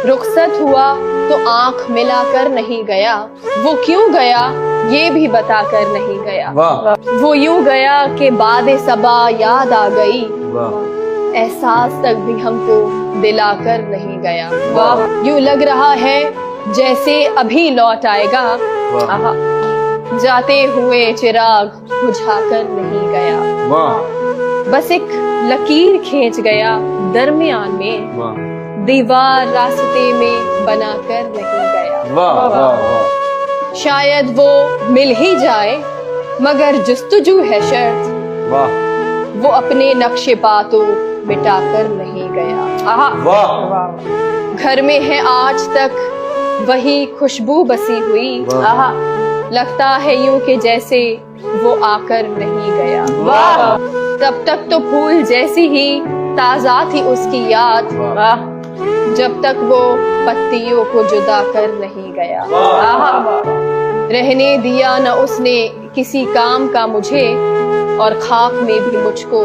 رخصت ہوا تو آنکھ ملا کر نہیں گیا، وہ کیوں گیا یہ بھی بتا کر نہیں گیا، وہ یوں گیا کہ بعد صبا یاد آ گئی، احساس تک بھی ہم کو دلا کر نہیں گیا، یوں لگ رہا ہے جیسے ابھی لوٹ آئے گا، جاتے ہوئے چراغ بجھا کر نہیں گیا، بس ایک لکیر کھینچ گیا درمیان میں، دیوار راستے میں بنا کر نہیں گیا، شاید وہ مل ہی جائے مگر جستجو ہے شرط، وہ اپنے نقش پا تو مٹا کر نہیں گیا، گھر میں ہے آج تک وہی خوشبو بسی ہوئی، لگتا ہے یوں کہ جیسے وہ آ کر نہیں گیا، تب تک تو پھول جیسی ہی تازہ تھی اس کی یاد، جب تک وہ پتیوں کو جدا کر نہیں گیا، رہنے دیا نہ اس نے کسی کام کا مجھے، اور خاک میں بھی مجھ کو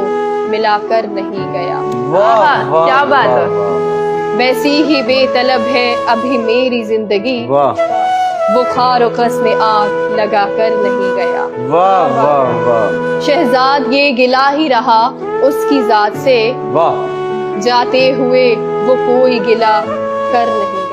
ملا کر نہیں گیا، کیا بات ہے، ویسی ہی بے طلب ہے ابھی میری زندگی، وہ خار و خس میں آگ لگا کر نہیں گیا، شہزاد یہ گلہ ہی رہا اس کی ذات سے، جاتے ہوئے وہ کوئی گلہ کر نہیں